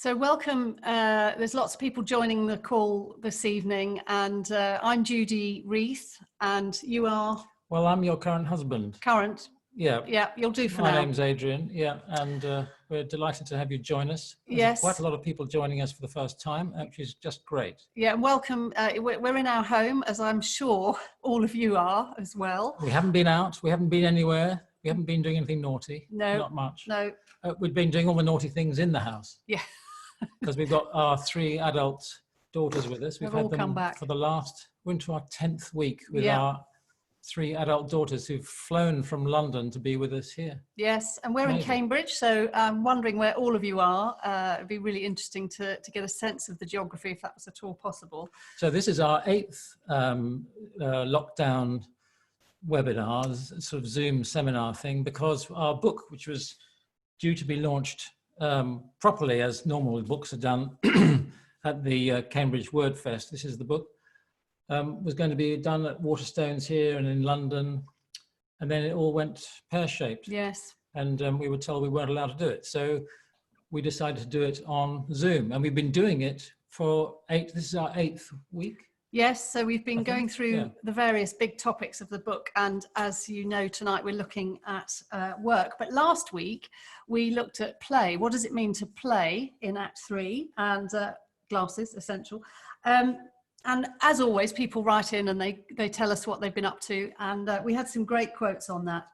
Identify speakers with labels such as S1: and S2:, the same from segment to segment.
S1: So welcome. There's lots of people joining the call this evening, and I'm Judy Reith, and you are?
S2: Well, I'm your current husband.
S1: Current?
S2: Yeah.
S1: Yeah, you'll do for now.
S2: My name's Adrian, yeah, and we're delighted to have you join us. There's
S1: Yes.
S2: quite a lot of people joining us for the first time, which is just great.
S1: Yeah, welcome. We're in our home, as I'm sure all of you are as well.
S2: We haven't been out, we haven't been anywhere, we haven't been doing anything naughty.
S1: No.
S2: Not much.
S1: No.
S2: We've been doing all the naughty things in the house.
S1: Yeah.
S2: Because we've got our 3 adult daughters with us.
S1: They've all come back.
S2: For the last, we're into our 10th week with
S1: Yeah.
S2: our 3 adult daughters who've flown from London to be with us here.
S1: Yes, and we're in Cambridge, so I'm wondering where all of you are. It'd be really interesting to get a sense of the geography, if that was at all possible.
S2: So this is our 8th lockdown webinar, sort of Zoom seminar thing, because our book, which was due to be launched properly as normal books are done at the Cambridge Word Fest, this is the book, was going to be done at Waterstones here and in London, and then it all went pear-shaped.
S1: Yes.
S2: And we were told we weren't allowed to do it. So we decided to do it on Zoom, and we've been doing it for this is our 8th week.
S1: Yes, so we've been going through the various big topics of the book, and as you know, tonight we're looking at work. But last week we looked at play. What does it mean to play in Act 3? And glasses, essential. And as always, people write in and they tell us what they've been up to, and we had some great quotes on that.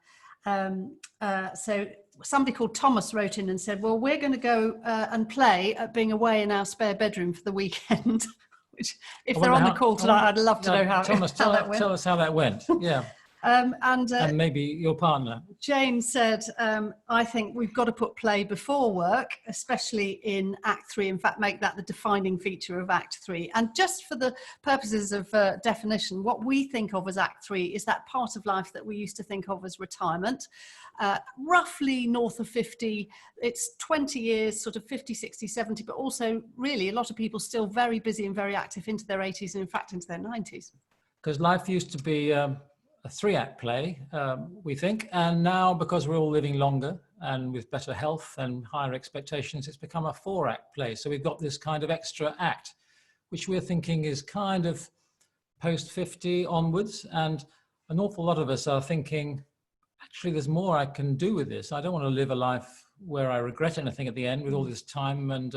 S1: So somebody called Thomas wrote in and said, well, we're going to go and play at being away in our spare bedroom for the weekend. Which, if they're on the call tonight, I'd love to know how,
S2: Thomas,
S1: how that went.
S2: Tell us how that went. Yeah. And maybe your partner.
S1: Jane said, I think we've got to put play before work, especially in Act 3. In fact, make that the defining feature of Act 3. And just for the purposes of definition, what we think of as Act 3 is that part of life that we used to think of as retirement. Roughly north of 50, it's 20 years, sort of 50, 60, 70, but also really a lot of people still very busy and very active into their 80s and in fact into their 90s.
S2: Because life used to be a 3-act play, we think, and now because we're all living longer and with better health and higher expectations, it's become a 4-act play. So we've got this kind of extra act, which we're thinking is kind of post 50 onwards, and an awful lot of us are thinking, actually, there's more I can do with this. I don't want to live a life where I regret anything at the end with all this time and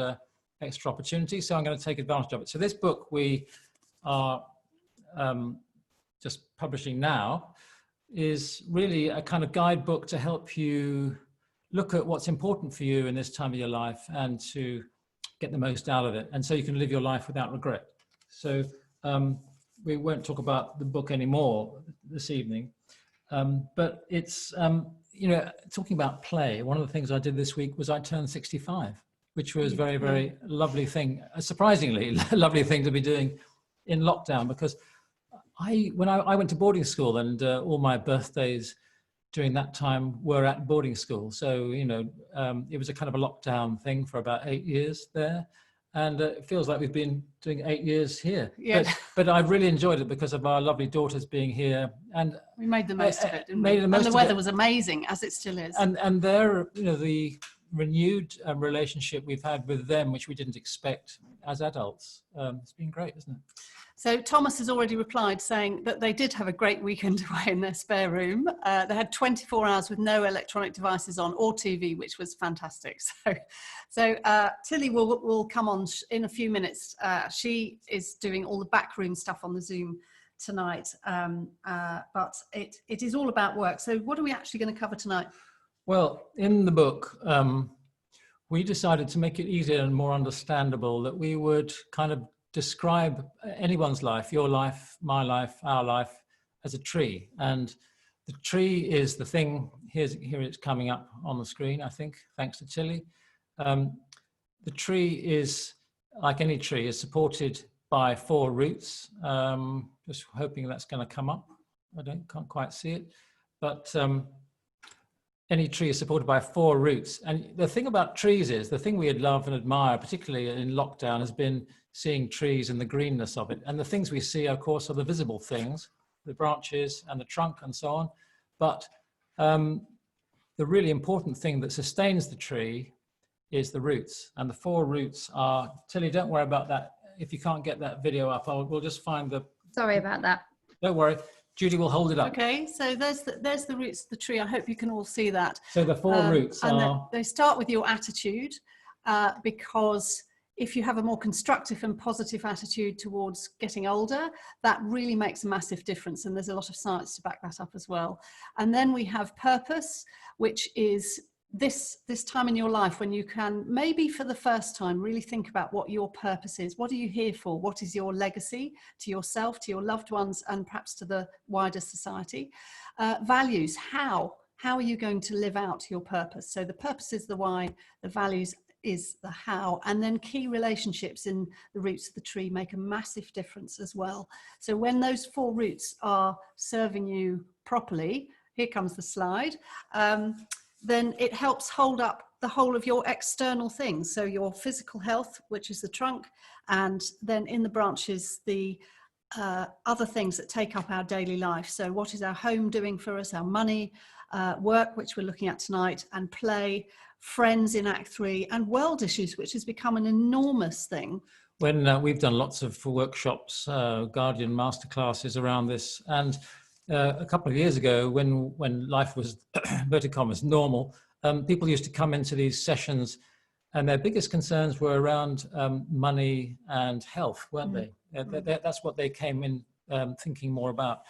S2: extra opportunity. So I'm going to take advantage of it. So this book we are just publishing now is really a kind of guidebook to help you look at what's important for you in this time of your life and to get the most out of it. And so you can live your life without regret. So we won't talk about the book anymore this evening. But it's, you know, talking about play, one of the things I did this week was I turned 65, which was very, very lovely thing, a surprisingly lovely thing to be doing in lockdown, because when I went to boarding school, and all my birthdays during that time were at boarding school. So, you know, it was a kind of a lockdown thing for about 8 years there. And it feels like we've been doing 8 years here.
S1: Yeah.
S2: But I've really enjoyed it because of our lovely daughters being here. And
S1: we made the most of it, didn't we? And the weather was amazing, as it still is.
S2: And their, you know, the renewed relationship we've had with them, which we didn't expect as adults, it's been great, isn't it?
S1: So Thomas has already replied saying that they did have a great weekend away in their spare room. They had 24 hours with no electronic devices on or TV, which was fantastic. So Tilly will come on in a few minutes. She is doing all the backroom stuff on the Zoom tonight, but it is all about work. So what are we actually going to cover tonight?
S2: Well, in the book, we decided to make it easier and more understandable that we would kind of describe anyone's life, your life, my life, our life, as a tree. And the tree is the thing, here it's coming up on the screen, I think, thanks to Tilly. The tree is, like any tree, is supported by 4 roots. Just hoping that's going to come up. Can't quite see it. But any tree is supported by 4 roots. And the thing about trees is, the thing we love and admire, particularly in lockdown, has been seeing trees and the greenness of it. And the things we see, of course, are the visible things, the branches and the trunk and so on. But the really important thing that sustains the tree is the roots. And the 4 roots are, Tilly, don't worry about that. If you can't get that video up, we'll just find the...
S3: Sorry about that.
S2: Don't worry. Judy will hold it up.
S1: Okay, so there's the roots of the tree. I hope you can all see that.
S2: So the 4 roots
S1: and
S2: are...
S1: they start with your attitude, because if you have a more constructive and positive attitude towards getting older, that really makes a massive difference. And there's a lot of science to back that up as well. And then we have purpose, which is this time in your life when you can maybe for the first time really think about what your purpose is. What are you here for? What is your legacy to yourself, to your loved ones, and perhaps to the wider society? Values, how are you going to live out your purpose? So the purpose is the why, the values is the how, and then key relationships in the roots of the tree make a massive difference as well. So when those 4 roots are serving you properly, here comes the slide, then it helps hold up the whole of your external things. So your physical health, which is the trunk, and then in the branches, the other things that take up our daily life. So what is our home doing for us, our money, work, which we're looking at tonight, and play, friends in Act 3, and world issues, which has become an enormous thing.
S2: When we've done lots of workshops, Guardian masterclasses around this, and a couple of years ago, when life was, inverted commas, normal, people used to come into these sessions, and their biggest concerns were around money and health, weren't they? That's what they came in thinking more about.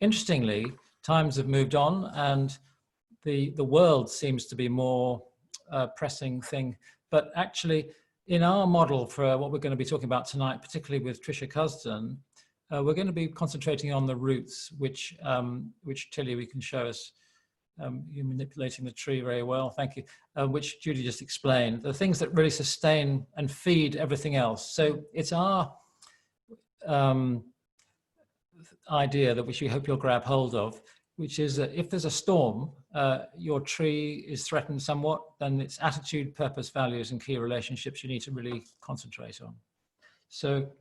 S2: Interestingly, times have moved on, and the world seems to be more pressing thing. But actually, in our model for what we're going to be talking about tonight, particularly with Tricia Cusden, we're going to be concentrating on the roots, which Tilly, we can show us. You're manipulating the tree very well, thank you, which Judy just explained, the things that really sustain and feed everything else. So it's our idea that which we hope you'll grab hold of, which is that if there's a storm, your tree is threatened somewhat, then it's attitude, purpose, values, and key relationships you need to really concentrate on. So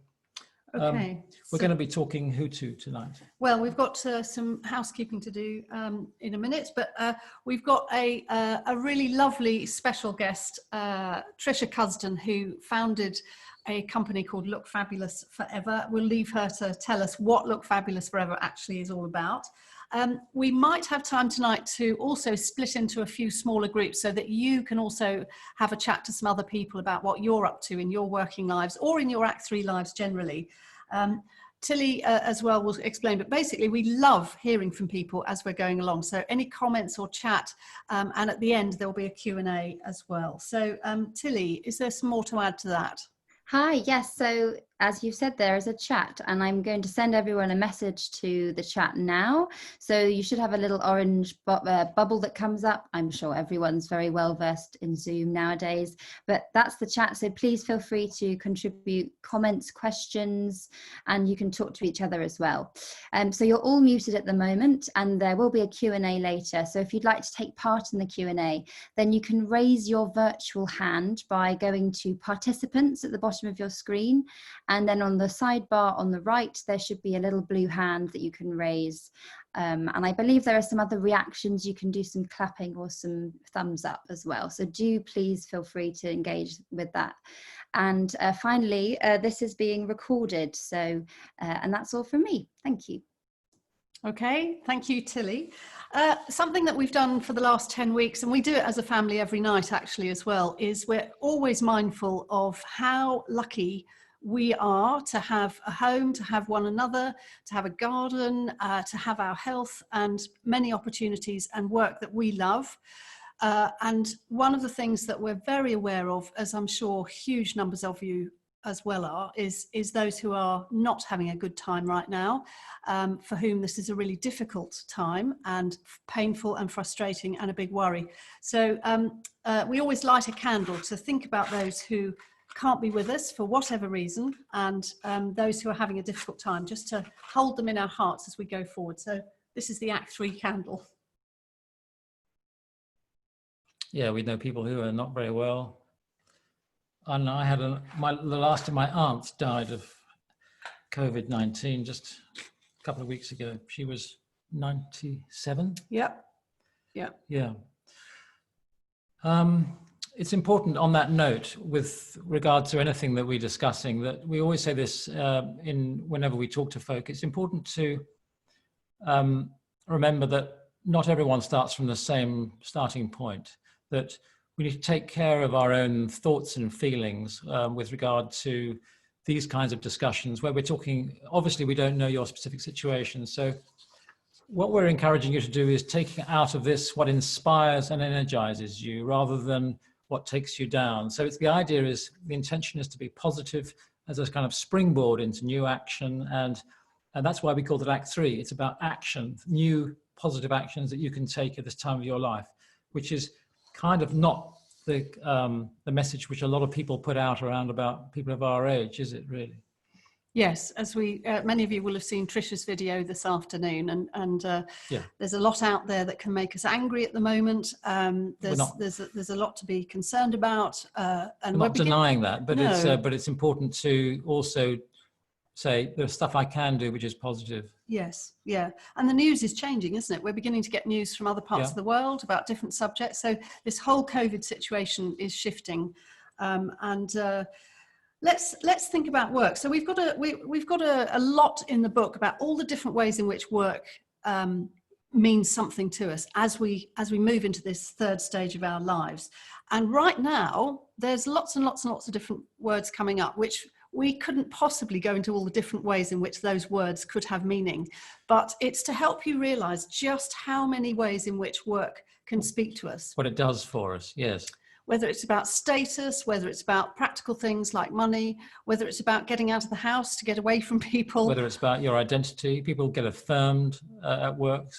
S1: Okay,
S2: we're going to be talking who to tonight.
S1: Well, we've got some housekeeping to do in a minute, but we've got a really lovely special guest, Tricia Cusden, who founded a company called Look Fabulous Forever. We'll leave her to tell us what Look Fabulous Forever actually is all about. We might have time tonight to also split into a few smaller groups so that you can also have a chat to some other people about what you're up to in your working lives or in your Act 3 lives generally. Tilly as well will explain, but basically we love hearing from people as we're going along. So any comments or chat, and at the end there'll be a Q&A as well. So Tilly, is there some more to add to that?
S3: Hi, yes, so as you said, there is a chat, and I'm going to send everyone a message to the chat now. So you should have a little orange bubble that comes up. I'm sure everyone's very well versed in Zoom nowadays, but that's the chat. So please feel free to contribute comments, questions, and you can talk to each other as well. So you're all muted at the moment, and there will be a Q&A later. So if you'd like to take part in the Q&A, then you can raise your virtual hand by going to participants at the bottom of your screen. And then on the sidebar on the right, there should be a little blue hand that you can raise. And I believe there are some other reactions. You can do some clapping or some thumbs up as well. So do please feel free to engage with that. And finally, this is being recorded. So, and that's all from me. Thank you.
S1: Okay, thank you, Tilly. Something that we've done for the last 10 weeks, and we do it as a family every night actually as well, is we're always mindful of how lucky we are to have a home, to have one another, to have a garden, to have our health and many opportunities and work that we love. And one of the things that we're very aware of, as I'm sure huge numbers of you as well are, is those who are not having a good time right now, for whom this is a really difficult time and painful and frustrating and a big worry. So we always light a candle to think about those who can't be with us for whatever reason, and those who are having a difficult time, just to hold them in our hearts as we go forward. So this is the Act 3 candle.
S2: Yeah, we know people who are not very well. And I had the last of my aunts died of COVID-19 just a couple of weeks ago. She was 97.
S1: Yep. Yeah.
S2: Yeah. it's important on that note, with regard to anything that we're discussing, that we always say this whenever we talk to folk. It's important to remember that not everyone starts from the same starting point, that we need to take care of our own thoughts and feelings with regard to these kinds of discussions where we're talking, obviously we don't know your specific situation. So what we're encouraging you to do is take out of this what inspires and energizes you rather than what takes you down. So it's the idea is, the intention is to be positive as a kind of springboard into new action. And that's why we call it Act 3. It's about action, new positive actions that you can take at this time of your life, which is kind of not the message which a lot of people put out around about people of our age, is it really?
S1: Yes, as we many of you will have seen Tricia's video this afternoon, and there's a lot out there that can make us angry at the moment. There's a lot to be concerned about, and
S2: we're not denying that, but
S1: no.
S2: It's important to also say there's stuff I can do which is positive.
S1: Yes, yeah, and the news is changing, isn't it? We're beginning to get news from other parts of the world about different subjects. So this whole COVID situation is shifting, Let's think about work. So we've got a lot in the book about all the different ways in which work means something to us as we move into this third stage of our lives. And right now, there's lots and lots and lots of different words coming up, which we couldn't possibly go into all the different ways in which those words could have meaning. But it's to help you realize just how many ways in which work can speak to us.
S2: What it does for us, yes.
S1: Whether it's about status, whether it's about practical things like money, whether it's about getting out of the house to get away from people.
S2: Whether it's about your identity. People get affirmed at work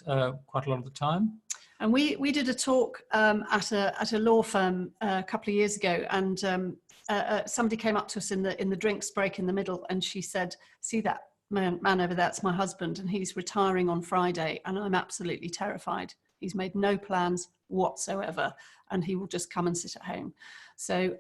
S2: quite a lot of the time.
S1: And we did a talk at a law firm a couple of years ago, and somebody came up to us in the drinks break in the middle, and she said, "See that man over there? That's my husband, and he's retiring on Friday, and I'm absolutely terrified. He's made no plans whatsoever, and he will just come and sit at home." So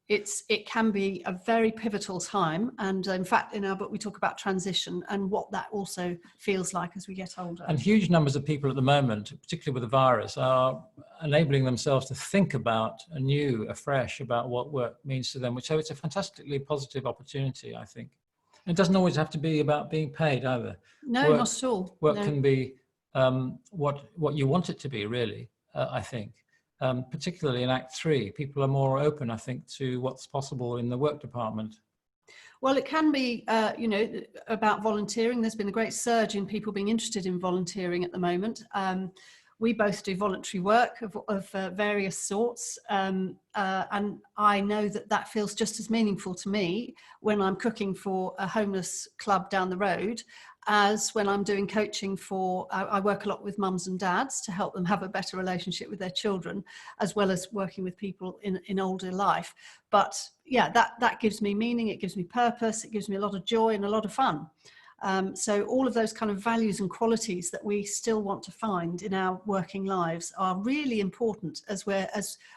S1: it can be a very pivotal time, and in fact in our book we talk about transition and what that also feels like as we get older.
S2: And huge numbers of people at the moment, particularly with the virus, are enabling themselves to think about anew, afresh, about what work means to them, so it's a fantastically positive opportunity, I think. It doesn't always have to be about being paid either.
S1: No,
S2: work,
S1: not at all.
S2: Work
S1: no.
S2: can be what you want it to be, really, I think. Particularly in Act 3, people are more open, I think, to what's possible in the work department.
S1: Well, it can be, about volunteering. There's been a great surge in people being interested in volunteering at the moment. We both do voluntary work of various sorts, and I know that feels just as meaningful to me when I'm cooking for a homeless club down the road as when I'm doing coaching for, I work a lot with mums and dads to help them have a better relationship with their children, as well as working with people in older life. But yeah, that gives me meaning, it gives me purpose, it gives me a lot of joy and a lot of fun. So all of those kind of values and qualities that we still want to find in our working lives are really important, as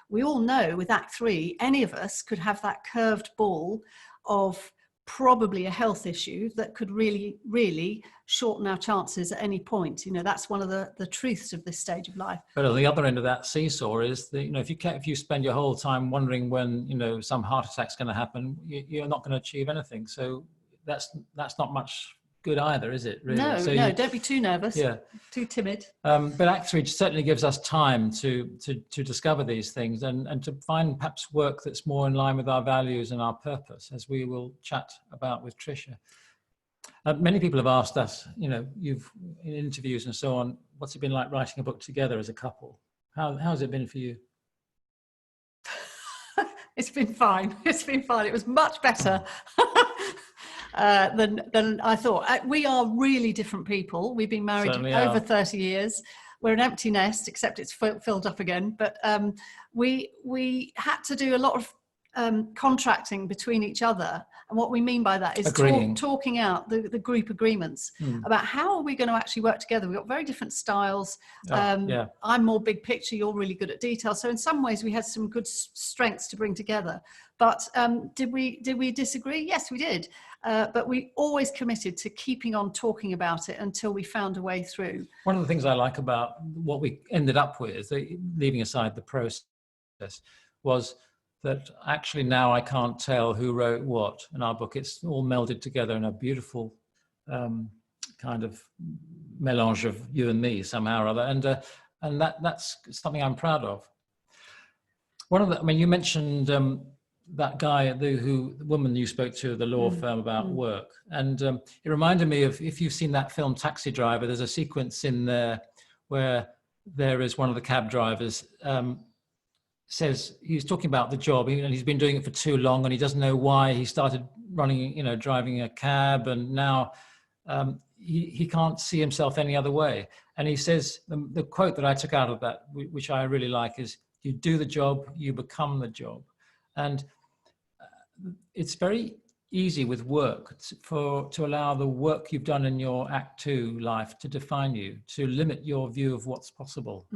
S1: we all know with Act 3, any of us could have that curved ball of probably a health issue that could really, really shorten our chances at any point. That's one of the truths of this stage of life.
S2: But on the other end of that seesaw is that, if you spend your whole time wondering when, some heart attack's going to happen, you're not going to achieve anything. So that's not much good either, is it, really?
S1: No, don't be too nervous, too timid.
S2: But Act 3 certainly gives us time to discover these things and to find perhaps work that's more in line with our values and our purpose, as we will chat about with Tricia. Many people have asked us, you've in interviews and so on, what's it been like writing a book together as a couple? How's it been for you?
S1: It's been fine. It was much better than I thought. We are really different people. We've been married over 30 years. We're an empty nest, except it's filled up again. But we had to do a lot of contracting between each other. And what we mean by that is talking out the group agreements about how are we going to actually work together. We've got very different styles. I'm more big picture, you're really good at detail. So in some ways we had some good strengths to bring together. But did we disagree? Yes, we did. But we always committed to keeping on talking about it until we found a way through.
S2: One of the things I like about what we ended up with, leaving aside the process, was that actually now I can't tell who wrote what in our book. It's all melded together in a beautiful kind of melange of you and me somehow or other, and that's something I'm proud of. You mentioned that guy, the woman you spoke to at the law firm about work, and it reminded me of, if you've seen that film Taxi Driver, there's a sequence in there where there is one of the cab drivers says, he's talking about the job, and he's been doing it for too long, and he doesn't know why he started driving a cab, and now he can't see himself any other way. And he says, the quote that I took out of that, which I really like, is, you do the job, you become the job. And it's very easy with work to allow the work you've done in your Act 2 life to define you, to limit your view of what's possible.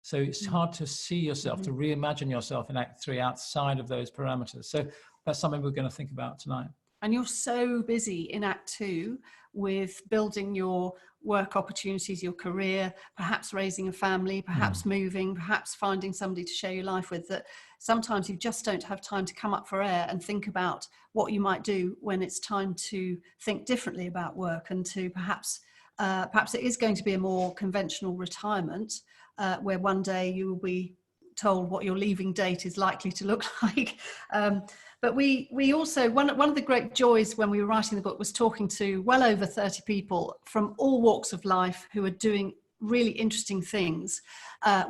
S2: So it's hard to see yourself, to reimagine yourself in Act 3 outside of those parameters. So that's something we're going to think about tonight.
S1: And you're so busy in Act 2 with building your work opportunities, your career, perhaps raising a family, perhaps moving, perhaps finding somebody to share your life with, that sometimes you just don't have time to come up for air and think about what you might do when it's time to think differently about work, and to perhaps it is going to be a more conventional retirement, where one day you will be told what your leaving date is likely to look like. But we also, one of the great joys when we were writing the book was talking to well over 30 people from all walks of life who are doing really interesting things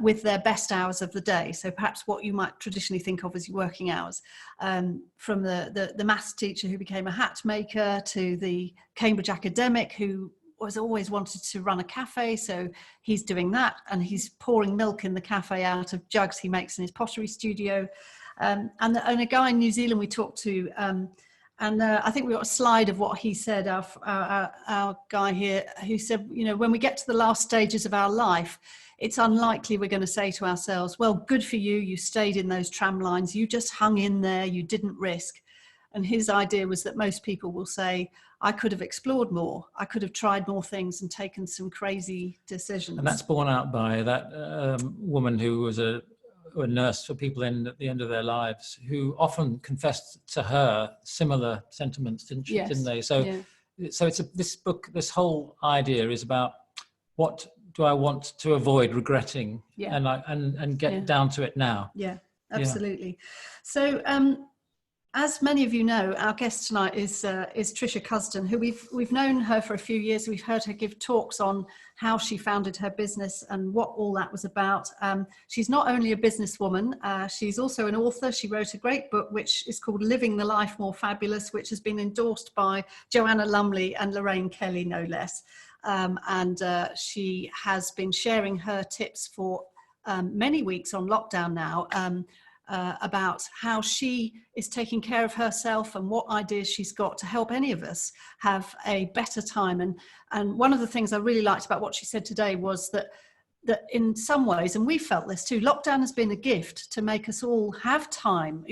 S1: with their best hours of the day. So perhaps what you might traditionally think of as your working hours, from the maths teacher who became a hat maker, to the Cambridge academic who was always wanted to run a cafe, so he's doing that, and he's pouring milk in the cafe out of jugs he makes in his pottery studio. And a guy in New Zealand we talked to, and I think we got a slide of what he said, our guy here, who said, when we get to the last stages of our life, it's unlikely we're going to say to ourselves, well, good for you, you stayed in those tram lines, you just hung in there, you didn't risk. And his idea was that most people will say, I could have explored more, I could have tried more things and taken some crazy decisions.
S2: And that's borne out by that woman who was a nurse for people at the end of their lives, who often confessed to her similar sentiments, didn't she?
S1: Yes.
S2: Didn't they? So it's this book, this whole idea is about, what do I want to avoid regretting, and get down to it now.
S1: Yeah, absolutely. So as many of you know, our guest tonight is Tricia Cusden, who we've known her for a few years. We've heard her give talks on how she founded her business and what all that was about. She's not only a businesswoman, she's also an author. She wrote a great book which is called Living the Life More Fabulous, which has been endorsed by Joanna Lumley and Lorraine Kelly, no less. And she has been sharing her tips for many weeks on lockdown now, about how she is taking care of herself and what ideas she's got to help any of us have a better time. And one of the things I really liked about what she said today was that in some ways, and we felt this too, lockdown has been a gift to make us all have time,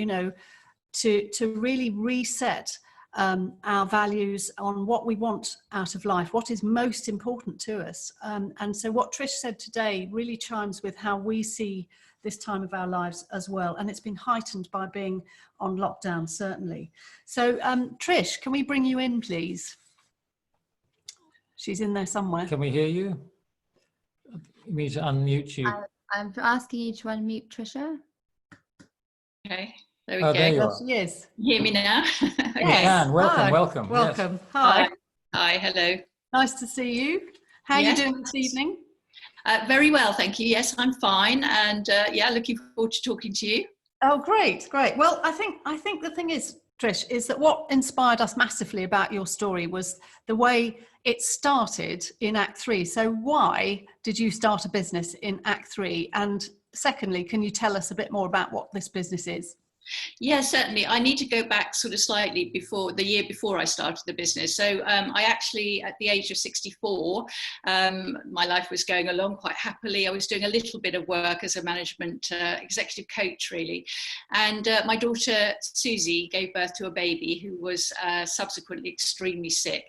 S1: to really reset our values on what we want out of life, what is most important to us. And so what Trish said today really chimes with how we see this time of our lives as well. And it's been heightened by being on lockdown, certainly. So Trish, can we bring you in, please? She's in there somewhere.
S2: Can we hear you? You need to unmute you.
S3: I'm asking you to unmute, Tricia.
S4: Okay, there we
S2: go. There you are.
S1: Yes.
S4: You hear me now?
S2: Okay. Yes. Welcome.
S1: Welcome.
S2: Yes.
S1: Hi.
S4: Hi, hello.
S1: Nice to see you. How are you doing this evening?
S4: Very well, thank you. Yes, I'm fine, and looking forward to talking to you.
S1: Oh, great. Well, I think the thing is, Trish, is that what inspired us massively about your story was the way it started in Act 3. So why did you start a business in Act 3? And secondly, can you tell us a bit more about what this business is?
S4: Yeah, certainly. I need to go back sort of slightly before the year before I started the business. So I actually, at the age of 64, my life was going along quite happily. I was doing a little bit of work as a management executive coach, really. And my daughter, Susie, gave birth to a baby who was subsequently extremely sick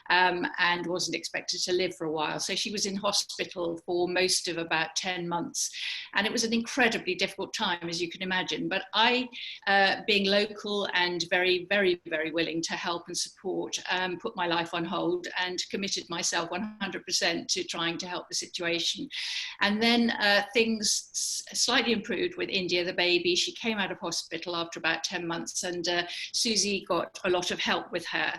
S4: and wasn't expected to live for a while. So she was in hospital for most of about 10 months. And it was an incredibly difficult time, as you can imagine. But I, being local and very, very, very willing to help and support, put my life on hold and committed myself 100% to trying to help the situation. And then things slightly improved with India, the baby. She came out of hospital after about 10 months, and Susie got a lot of help with her.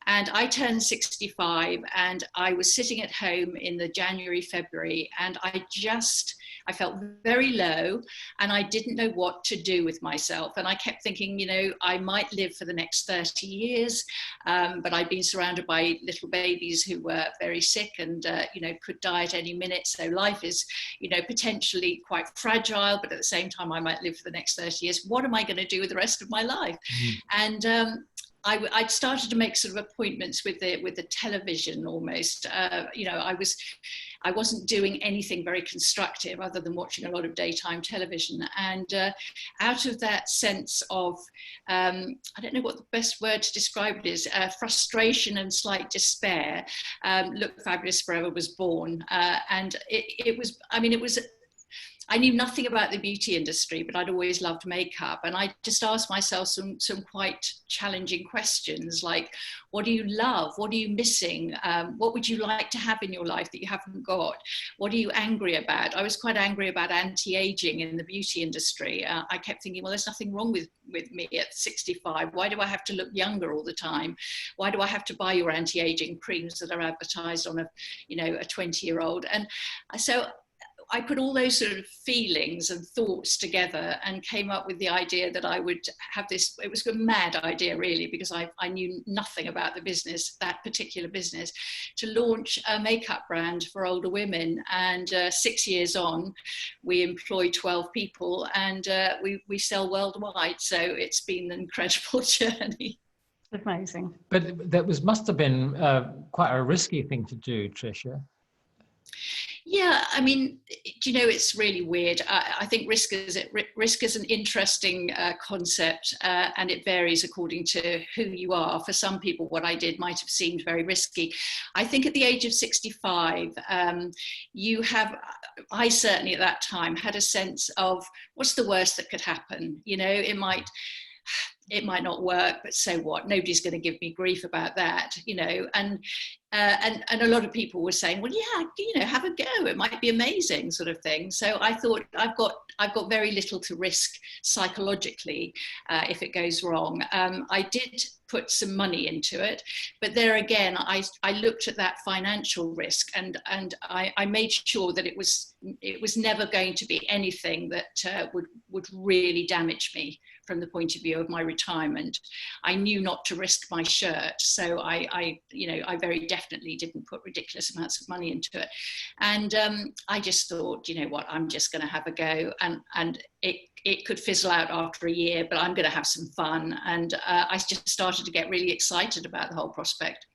S4: And I turned 65, and I was sitting at home in the January, February, and I felt very low, and I didn't know what to do with myself. And I kept thinking, I might live for the next 30 years, but I'd been surrounded by little babies who were very sick and, could die at any minute. So life is, potentially quite fragile, but at the same time, I might live for the next 30 years. What am I going to do with the rest of my life? And I'd started to make sort of appointments with the television almost. I wasn't doing anything very constructive other than watching a lot of daytime television. And out of that sense of, I don't know what the best word to describe it is, frustration and slight despair, Look Fabulous Forever was born. And it was, I knew nothing about the beauty industry, but I'd always loved makeup. And I just asked myself some quite challenging questions, like, what do you love? What are you missing? What would you like to have in your life that you haven't got? What are you angry about? I was quite angry about anti-aging in the beauty industry. I kept thinking, well, there's nothing wrong with me at 65. Why do I have to look younger all the time? Why do I have to buy your anti-aging creams that are advertised on a 20-year-old? And so I put all those sort of feelings and thoughts together and came up with the idea that I would have this. It was a mad idea, really, because I knew nothing about the business, that particular business, to launch a makeup brand for older women. And 6 years on, we employ 12 people, and we sell worldwide. So it's been an incredible journey.
S1: Amazing.
S2: But that must have been quite a risky thing to do, Tricia.
S4: Yeah, it's really weird. I think risk is an interesting concept, and it varies according to who you are. For some people, what I did might have seemed very risky. I think at the age of 65, I certainly at that time had a sense of what's the worst that could happen. It might not work, but so what? Nobody's going to give me grief about that, and a lot of people were saying, well, yeah, have a go. It might be amazing, sort of thing. So I thought I've got very little to risk psychologically if it goes wrong. I did put some money into it, but there again, I looked at that financial risk, and I made sure that it was never going to be anything that would really damage me from the point of view of my retirement. I knew not to risk my shirt, so I very definitely didn't put ridiculous amounts of money into it. And I just thought, I'm just going to have a go, and it could fizzle out after a year, but I'm going to have some fun. And I just started to get really excited about the whole prospect.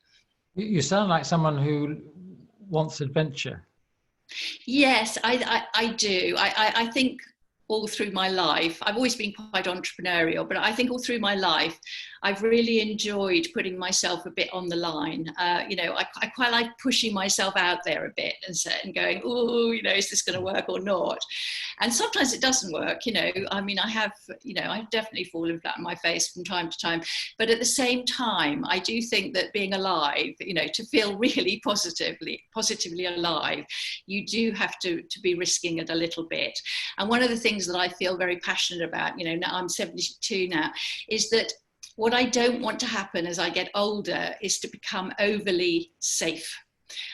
S2: You sound like someone who wants adventure.
S4: Yes, I do. I think all through my life, I've always been quite entrepreneurial, but I think all through my life, I've really enjoyed putting myself a bit on the line. I quite like pushing myself out there a bit and going, oh, is this going to work or not? And sometimes it doesn't work. I've definitely fallen flat on my face from time to time. But at the same time, I do think that being alive, to feel really positively alive, you do have to be risking it a little bit. And one of the things that I feel very passionate about, now I'm 72 now, is that what I don't want to happen as I get older is to become overly safe.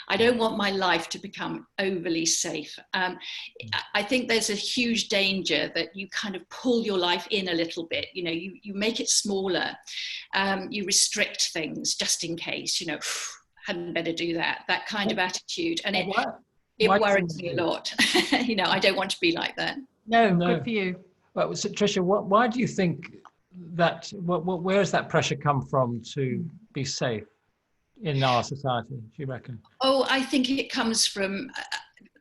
S4: I don't want my life to become overly safe. I think there's a huge danger that you kind of pull your life in a little bit. You make it smaller. You restrict things just in case, hadn't better do that kind of attitude. And it worries me a lot. I don't want to be like that.
S1: No, good for you.
S2: Well, so Tricia, why do you think that, where does that pressure come from to be safe in our society, do you reckon?
S4: Oh, I think it comes from,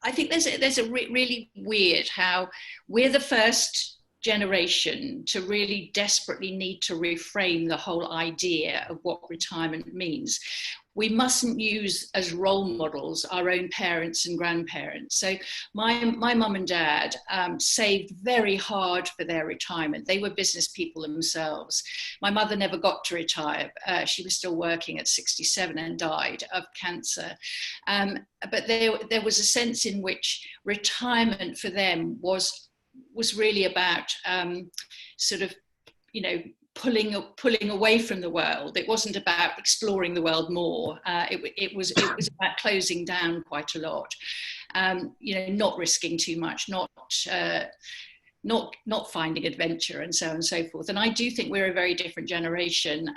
S4: I think there's a really weird how we're the first generation to really desperately need to reframe the whole idea of what retirement means. We mustn't use as role models our own parents and grandparents. So my mum and dad saved very hard for their retirement. They were business people themselves. My mother never got to retire. She was still working at 67 and died of cancer. But there was a sense in which retirement for them was really about sort of, you know, pulling away from the world. It wasn't about exploring the world more. It was about closing down quite a lot. You know, not risking too much, not finding adventure, and so on and so forth. And I do think we're a very different generation,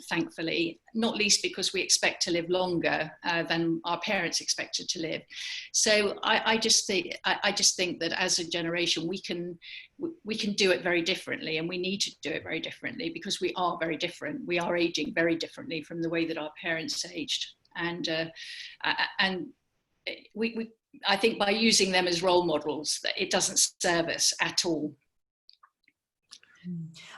S4: thankfully, not least because we expect to live longer than our parents expected to live. So I just think that as a generation we can do it very differently, and we need to do it very differently because we are very different. We are aging very differently from the way that our parents aged, and I think by using them as role models, that it doesn't serve us at all.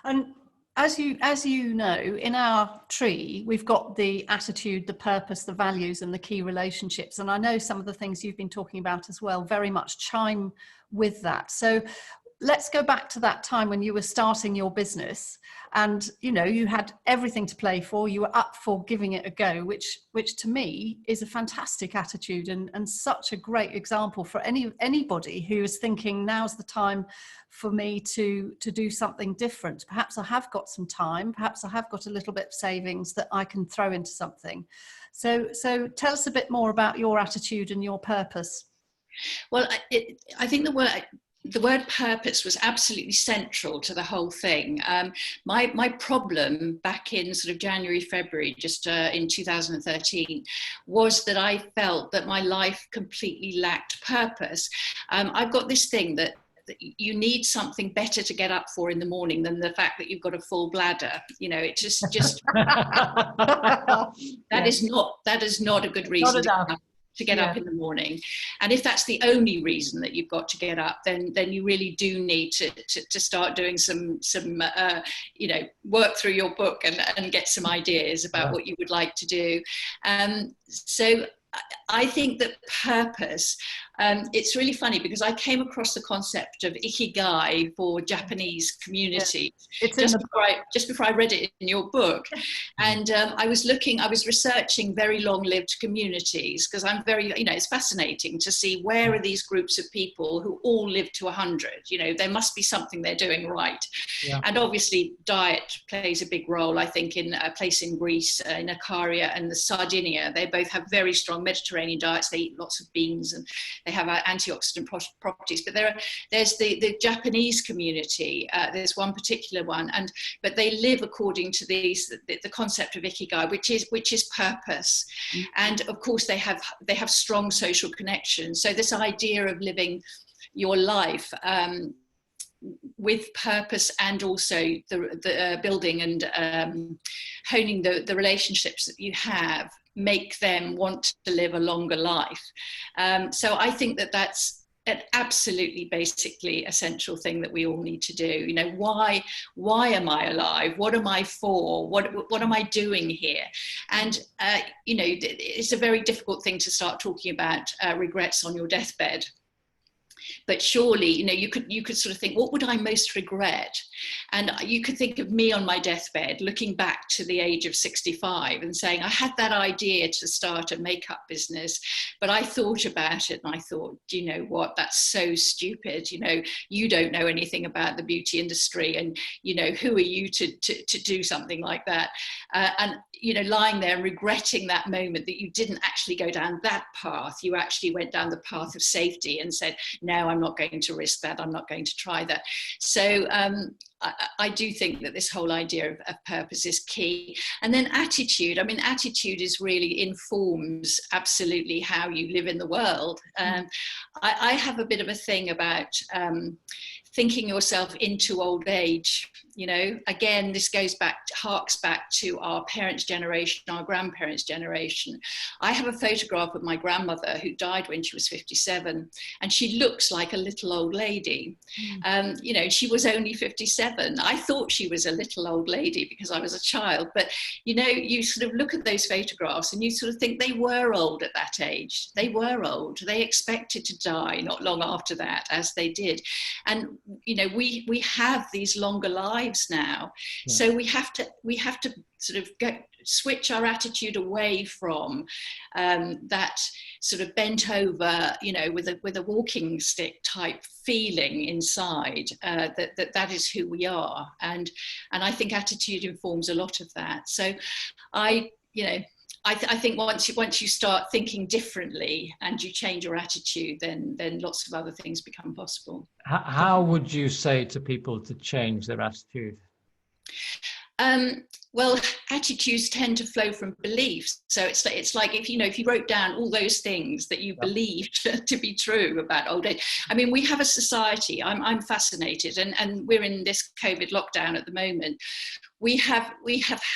S1: And as you know, in our tree, we've got the attitude, the purpose, the values, and the key relationships. And I know some of the things you've been talking about as well very much chime with that. So let's go back to that time when you were starting your business, and you had everything to play for. You were up for giving it a go, which to me is a fantastic attitude and such a great example for anybody who is thinking now's the time for me to do something different. Perhaps I have got some time, perhaps I have got a little bit of savings that I can throw into something. So tell us a bit more about your attitude and your purpose.
S4: Well, I think the word purpose was absolutely central to the whole thing. My problem back in sort of January, February, just in 2013, was that I felt that my life completely lacked purpose. I've got this thing that you need something better to get up for in the morning than the fact that you've got a full bladder. It just that is not a good reason to get up in the morning. And if that's the only reason that you've got to get up, then you really do need to start doing some work through your book and get some ideas about what you would like to do. So I think that purpose, it's really funny because I came across the concept of ikigai for Japanese community just before I read it in your book. And I was researching very long-lived communities because I'm very, it's fascinating to see where are these groups of people who all live to 100. There must be something they're doing right. Yeah. And obviously diet plays a big role, I think, in a place in Greece, in Ikaria and the Sardinia. They both have very strong Mediterranean diets. They eat lots of beans and they have antioxidant properties. But there's the Japanese community. There's one particular one, but they live according to the concept of ikigai, which is purpose. Mm-hmm. And of course they have strong social connections. So this idea of living your life with purpose, and also the building and honing the relationships that you have, make them want to live a longer life. So I think that's an absolutely basically essential thing that we all need to do. Why am I alive? What am I for? What am I doing here? And it's a very difficult thing to start talking about regrets on your deathbed. But surely, you could sort of think, what would I most regret? And you could think of me on my deathbed, looking back to the age of 65 and saying, I had that idea to start a makeup business, but I thought about it and I thought, do you know what? That's so stupid. You don't know anything about the beauty industry, and, who are you to do something like that? And lying there and regretting that moment that you didn't actually go down that path. You actually went down the path of safety and said, no, I'm not going to risk that. I'm not going to try that. So I do think that this whole idea of purpose is key. And then attitude. I mean, attitude is really informs absolutely how you live in the world. I have a bit of a thing about thinking yourself into old age. You know, again, this harks back to our parents' generation, our grandparents' generation. I have a photograph of my grandmother who died when she was 57, and she looks like a little old lady. You know, she was only 57. I thought she was a little old lady because I was a child, but you know, you sort of look at those photographs and you sort of think they were old at that age. They were old. They expected to die not long after that, as they did. And you know, we have these longer lives now, so we have to sort of switch our attitude away from that sort of bent over, you know, with a walking stick type feeling inside, that is who we are, and I think attitude informs a lot of that. So I think once you start thinking differently and you change your attitude, then lots of other things become possible.
S2: How would you say to people to change their attitude?
S4: Well, attitudes tend to flow from beliefs. So it's like if you wrote down all those things that you believed to be true about old age. I mean, we have a society. I'm fascinated, and we're in this COVID lockdown at the moment. We have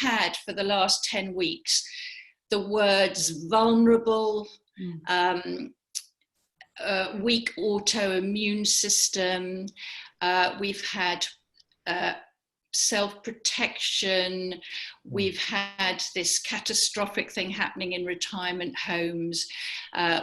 S4: had for the last 10 weeks the words vulnerable, weak autoimmune system. We've had self-protection. We've had this catastrophic thing happening in retirement homes.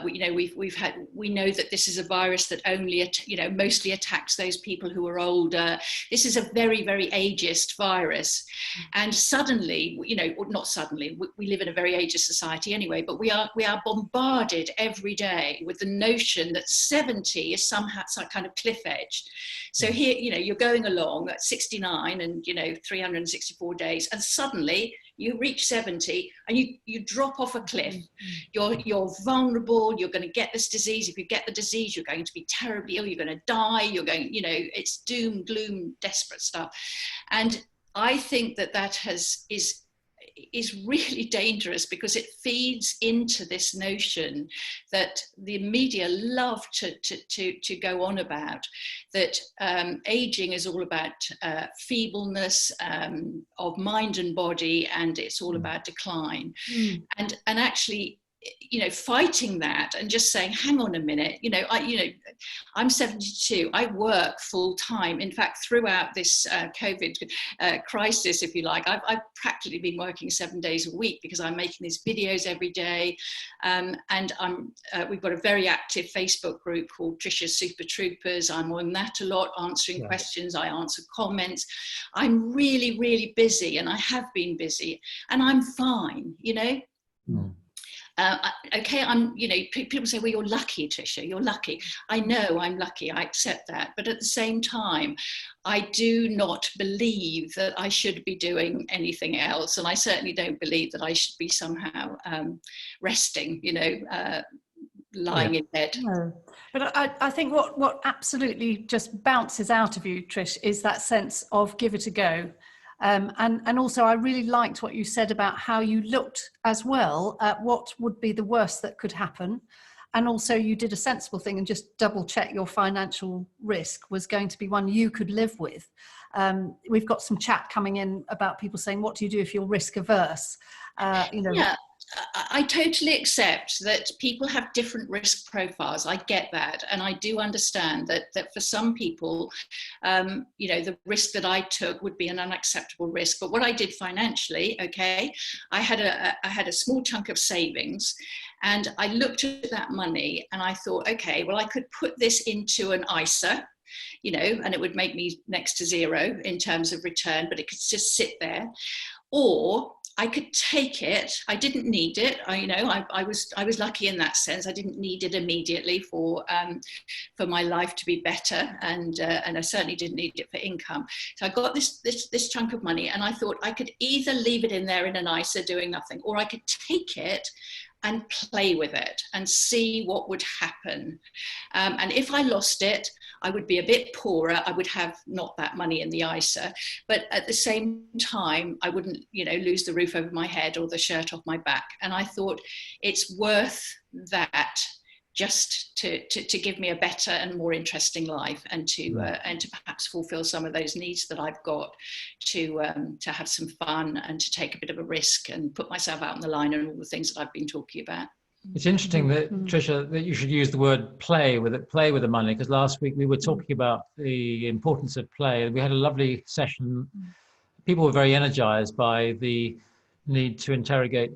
S4: We know that this is a virus that only, mostly attacks those people who are older. This is a very, very ageist virus. And suddenly, or not suddenly, we live in a very ageist society anyway, but we are bombarded every day with the notion that 70 is somehow some kind of cliff edge. So here, you're going along at 69 and, 364 days, and suddenly you reach 70 and you drop off a cliff. You're vulnerable. You're going to get this disease. If you get the disease, you're going to be terribly ill. You're going to die. You're going, it's doom, gloom, desperate stuff. And I think that is really dangerous, because it feeds into this notion that the media love to go on about, that aging is all about feebleness of mind and body, and it's all about decline. And actually, fighting that and just saying, hang on a minute, I'm 72, I work full time. In fact, throughout this COVID crisis, if you like, I've practically been working 7 days a week, because I'm making these videos every day. And we've got a very active Facebook group called Tricia Super Troopers. I'm on that a lot, answering questions. I answer comments. I'm really, really busy, and I have been busy, and I'm fine, okay, people say, well, you're lucky, Tricia, you're lucky. I know I'm lucky, I accept that. But at the same time, I do not believe that I should be doing anything else. And I certainly don't believe that I should be somehow resting, lying in bed.
S1: No. But I think what absolutely just bounces out of you, Trish, is that sense of give it a go. And also I really liked what you said about how you looked as well at what would be the worst that could happen. And also you did a sensible thing and just double check your financial risk was going to be one you could live with. We've got some chat coming in about people saying, what do you do if you're risk averse?
S4: Yeah. I totally accept that people have different risk profiles. I get that. And I do understand that for some people, the risk that I took would be an unacceptable risk. But what I did financially, I had a small chunk of savings, and I looked at that money and I thought, well, I could put this into an ISA, and it would make me next to zero in terms of return, but it could just sit there. Or I could take it. I didn't need it. I was lucky in that sense. I didn't need it immediately for my life to be better, and I certainly didn't need it for income. So I got this chunk of money, and I thought I could either leave it in there in an ISA doing nothing, or I could take it and play with it and see what would happen. And if I lost it, I would be a bit poorer. I would have not that money in the ISA, but at the same time, I wouldn't, lose the roof over my head or the shirt off my back. And I thought it's worth that just to give me a better and more interesting life, and to perhaps fulfill some of those needs that I've got, to have some fun and to take a bit of a risk and put myself out on the line and all the things that I've been talking about.
S2: It's interesting that, Tricia, that you should use the word play with the money, because last week we were talking about the importance of play. We had a lovely session. People were very energized by the need to interrogate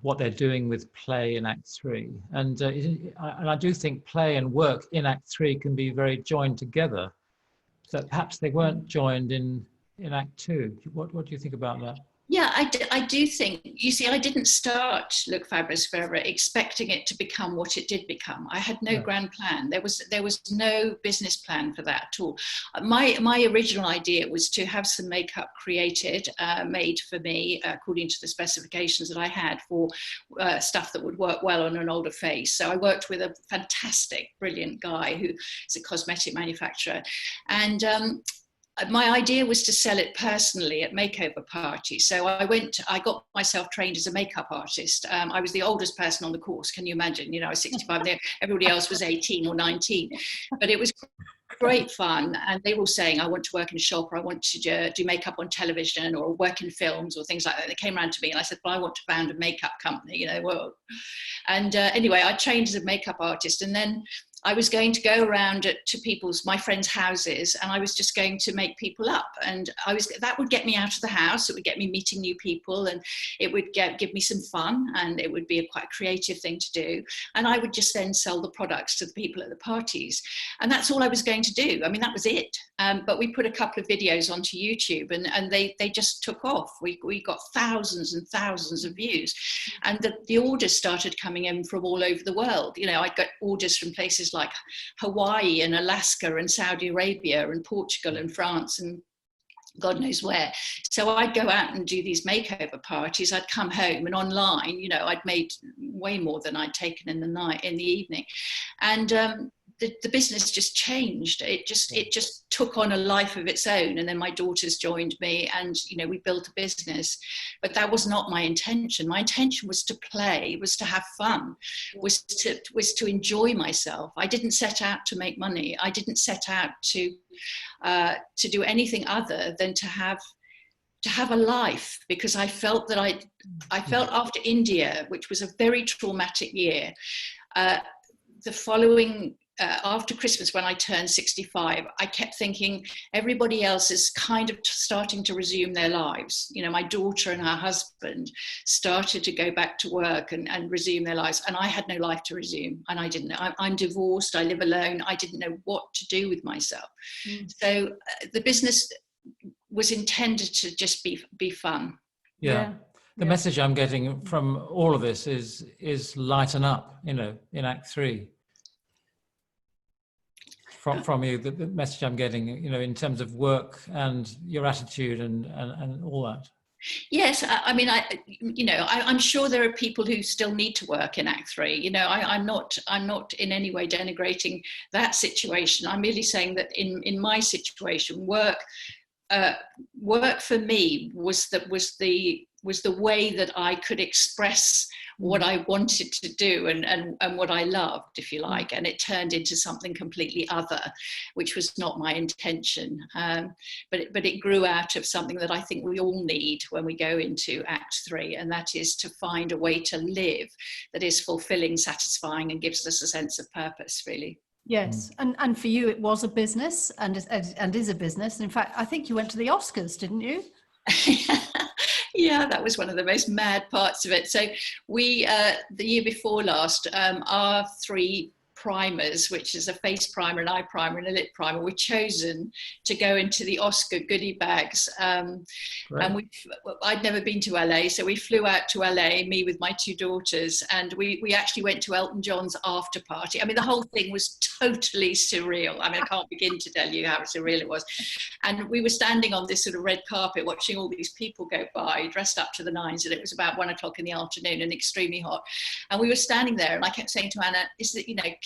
S2: what they're doing with play in Act 3. And I do think play and work in Act 3 can be very joined together, that perhaps they weren't joined in Act 2. What do you think about that?
S4: Yeah, I do think, you see, I didn't start Look Fabulous Forever expecting it to become what it did become. I had no grand plan. There was no business plan for that at all. My original idea was to have some makeup created, made for me according to the specifications that I had for stuff that would work well on an older face. So I worked with a fantastic, brilliant guy who is a cosmetic manufacturer. And my idea was to sell it personally at makeover parties. So I got myself trained as a makeup artist. I was the oldest person on the course. Can you imagine? You know, I was 65 there. Everybody else was 18 or 19. But it was great fun. And they were saying, I want to work in a shop, or I want to do makeup on television, or work in films, or things like that. They came around to me and I said, well, I want to found a makeup company, you know. Well, and anyway, I trained as a makeup artist. And then I was going to go around to my friends' houses, and I was just going to make people up. And that would get me out of the house. It would get me meeting new people, and it would give me some fun, and it would be quite a creative thing to do. And I would just then sell the products to the people at the parties. And that's all I was going to do. I mean, that was it. But we put a couple of videos onto YouTube, and they just took off. We got thousands and thousands of views. And the orders started coming in from all over the world. You know, I got orders from places like Hawaii and Alaska and Saudi Arabia and Portugal and France and God knows where. So I'd go out and do these makeover parties. I'd come home, and online, you know, I'd made way more than I'd taken in the evening. And the business just changed. It just took on a life of its own. And then my daughters joined me, and, you know, we built a business. But that was not my intention. My intention was to play, was to have fun, was to enjoy myself. I didn't set out to make money. I didn't set out to do anything other than to have a life, because I felt that I felt after India, which was a very traumatic year, the following after Christmas, when I turned 65, I kept thinking everybody else is kind of starting to resume their lives. You know, my daughter and her husband started to go back to work and resume their lives. And I had no life to resume. And I didn't know. I'm divorced. I live alone. I didn't know what to do with myself. So the business was intended to just be fun.
S2: Yeah. The message I'm getting from all of this is lighten up, you know, in Act 3. From you, the message I'm getting, you know, in terms of work and your attitude and all that.
S4: Yes, I mean, I'm sure there are people who still need to work in Act 3. You know, I'm not in any way denigrating that situation. I'm merely saying that in my situation, work for me was the way that I could express what I wanted to do and what I loved, if you like, and it turned into something completely other, which was not my intention. But it grew out of something that I think we all need when we go into Act 3, and that is to find a way to live that is fulfilling, satisfying, and gives us a sense of purpose, really.
S1: Yes, and for you it was a business and is a business. And in fact, I think you went to the Oscars, didn't you?
S4: Yeah, that was one of the most mad parts of it. So we, the year before last, our 3 primers, which is a face primer, an eye primer and a lip primer, were chosen to go into the Oscar goodie bags. And I'd never been to LA, so we flew out to LA, me with my 2 daughters, and we actually went to Elton John's after party. I mean, the whole thing was totally surreal. I mean, I can't begin to tell you how surreal it was. And we were standing on this sort of red carpet watching all these people go by, dressed up to the nines, and it was about 1 o'clock in the afternoon and extremely hot. And we were standing there, and I kept saying to Anna,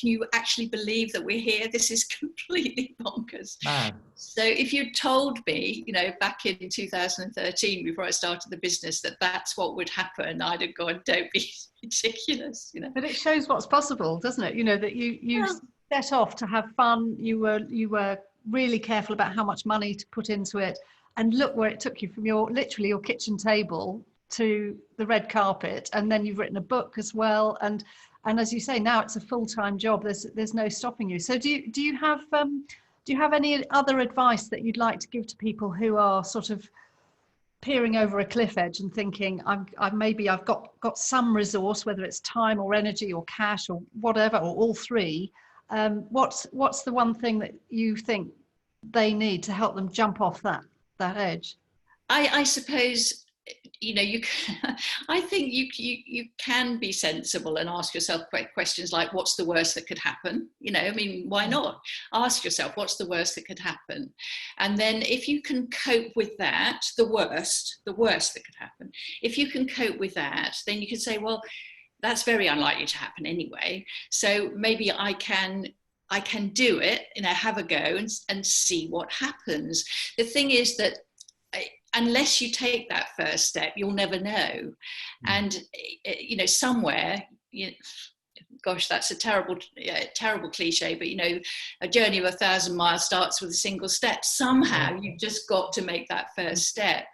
S4: can you actually believe that we're here? This is completely bonkers.
S2: Man.
S4: So if you'd told me, you know, back in 2013, before I started the business, that that's what would happen, I'd have gone, don't be ridiculous, you know.
S1: But it shows what's possible, doesn't it? You know, that you set off to have fun. You were really careful about how much money to put into it, and look where it took you, from literally your kitchen table to the red carpet, and then you've written a book as well, and as you say, now it's a full-time job. There's no stopping you. So do you have any other advice that you'd like to give to people who are sort of peering over a cliff edge and thinking, I've got some resource, whether it's time or energy or cash or whatever, or all three? What's the one thing that you think they need to help them jump off that edge?
S4: I suppose, you know, I think you can be sensible and ask yourself questions like, what's the worst that could happen? You know, I mean, why not? Ask yourself, what's the worst that could happen? And then if you can cope with that, the worst that could happen, if you can cope with that, then you can say, well, that's very unlikely to happen anyway. So maybe I can do it, you know, have a go and see what happens. The thing is that unless you take that first step, you'll never know. And, you know, somewhere, gosh, that's a terrible cliche, but, you know, a journey of 1,000 miles starts with a single step. Somehow you've just got to make that first step.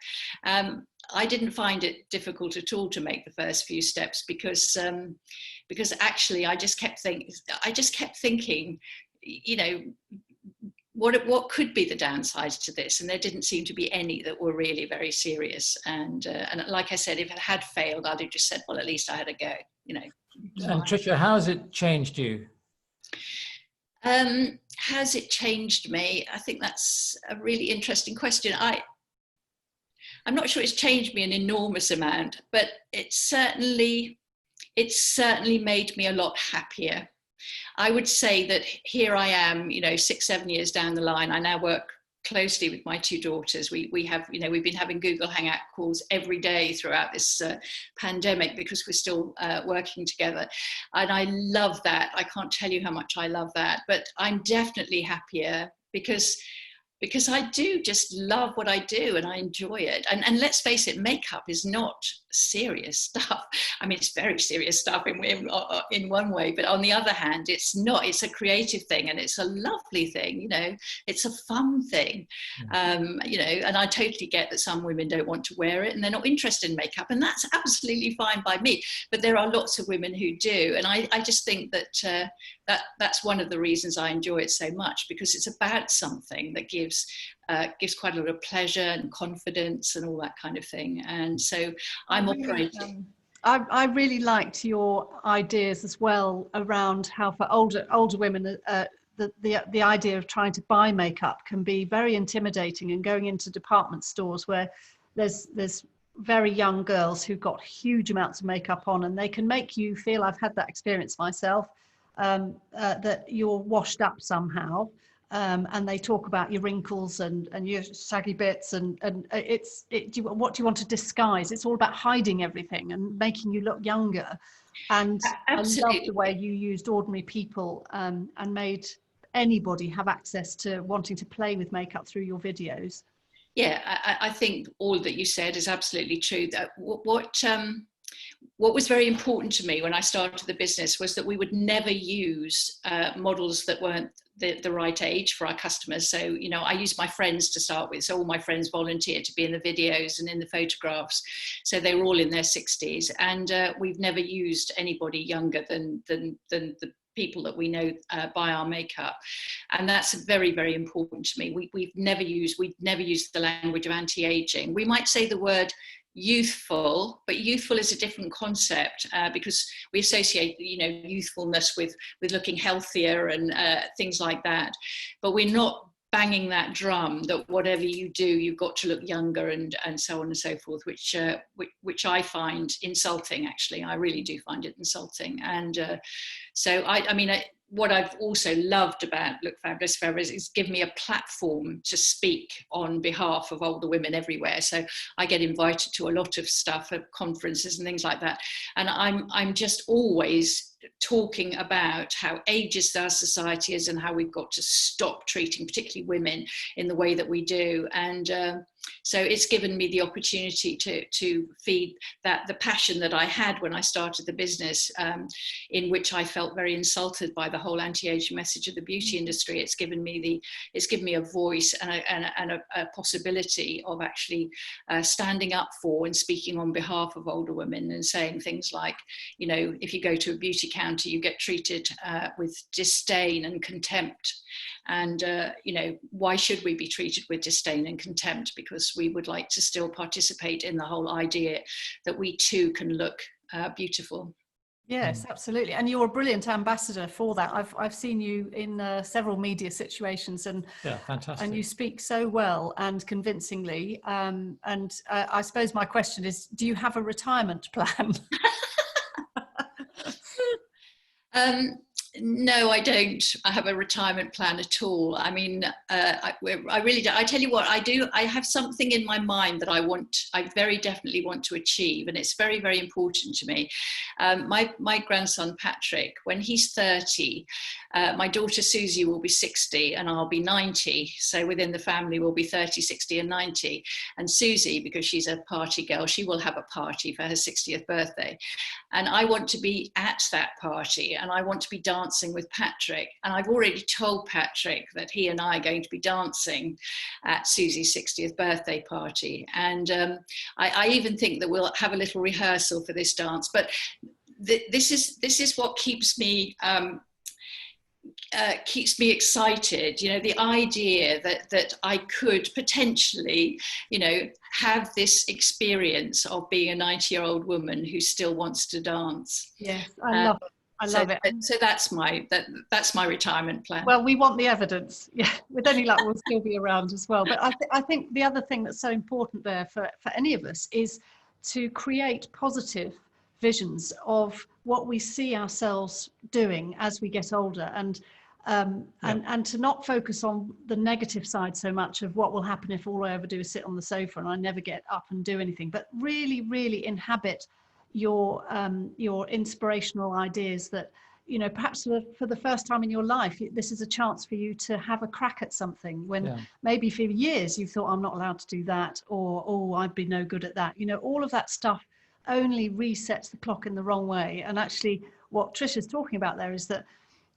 S4: I didn't find it difficult at all to make the first few steps because actually I just kept thinking, you know, what could be the downsides to this? And there didn't seem to be any that were really very serious. And like I said, if it had failed, I'd have just said, well, at least I had a go, you know.
S2: And Tricia, how has it changed you?
S4: Has it changed me? I think that's a really interesting question. I'm not sure it's changed me an enormous amount, but it certainly made me a lot happier. I would say that here I am, you know, 6-7 years down the line. I now work closely with my two daughters. We have, you know, we've been having Google Hangout calls every day throughout this pandemic because we're still working together. And I love that. I can't tell you how much I love that, but I'm definitely happier because I do just love what I do and I enjoy it. And let's face it, makeup is not serious stuff. I mean, it's very serious stuff in one way, but on the other hand, it's not. It's a creative thing and it's a lovely thing, you know, it's a fun thing, you know, and I totally get that some women don't want to wear it and they're not interested in makeup, and that's absolutely fine by me. But there are lots of women who do. And I just think that that's one of the reasons I enjoy it so much, because it's about something that gives quite a lot of pleasure and confidence and all that kind of thing. And so I'm operating.
S1: I really liked your ideas as well around how for older women the idea of trying to buy makeup can be very intimidating, and going into department stores where there's very young girls who've got huge amounts of makeup on, and they can make you feel, I've had that experience myself, that you're washed up somehow. And they talk about your wrinkles and your saggy bits, and what do you want to disguise? It's all about hiding everything and making you look younger. And
S4: Absolutely.
S1: I love the way you used ordinary people and made anybody have access to wanting to play with makeup through your videos.
S4: Yeah, I think all that you said is absolutely true. That what was very important to me when I started the business was that we would never use models that weren't the right age for our customers. So, you know, I used my friends to start with. So all my friends volunteered to be in the videos and in the photographs. So they were all in their 60s. And we've never used anybody younger than the people that we know buy our makeup. And that's very, very important to me. We've never used the language of anti-aging. We might say the word youthful, but youthful is a different concept because we associate, you know, youthfulness with looking healthier and things like that. But we're not banging that drum that whatever you do, you've got to look younger and so on and so forth, which I find insulting. Actually, I really do find it insulting. And so I mean. What I've also loved about Look Fabulous Forever is give me a platform to speak on behalf of older women everywhere. So I get invited to a lot of stuff at conferences and things like that. And I'm just always talking about how ageist our society is and how we've got to stop treating particularly women in the way that we do. And so it's given me the opportunity to feed the passion that I had when I started the business, in which I felt very insulted by the whole anti-aging message of the beauty industry. It's given me a voice and a possibility of actually standing up for and speaking on behalf of older women, and saying things like, you know, if you go to a beauty counter, you get treated with disdain and contempt. And, you know, why should we be treated with disdain and contempt? Because we would like to still participate in the whole idea that we too can look beautiful.
S1: Yes, absolutely. And you're a brilliant ambassador for that. I've seen you in several media situations, and
S2: fantastic.
S1: And you speak so well and convincingly. I suppose my question is, do you have a retirement plan?
S4: No, I don't. I have a retirement plan at all. I mean, I really don't. I tell you what, I do. I have something in my mind that I very definitely want to achieve, and it's very, very important to me. My grandson Patrick, when he's 30, my daughter Susie will be 60 and I'll be 90. So within the family we'll be 30, 60 and 90. And Susie, because she's a party girl, she will have a party for her 60th birthday. And I want to be at that party, and I want to be dancing with Patrick. And I've already told Patrick that he and I are going to be dancing at Susie's 60th birthday party. And I even think that we'll have a little rehearsal for this dance. But this is what keeps me excited, you know, the idea that I could potentially, you know, have this experience of being a 90-year-old woman who still wants to dance.
S1: Yes, I love it. I love it.
S4: So that's my retirement plan.
S1: Well, we want the evidence. Yeah, with any luck, we'll still be around as well. But I think the other thing that's so important there for any of us is to create positive visions of what we see ourselves doing as we get older, and to not focus on the negative side so much of what will happen if all I ever do is sit on the sofa and I never get up and do anything, but really, really inhabit your inspirational ideas that, you know, perhaps for the first time in your life, this is a chance for you to have a crack at something when maybe for years you thought, I'm not allowed to do that, or, oh, I'd be no good at that. You know, all of that stuff only resets the clock in the wrong way. And actually what Tricia's talking about there is that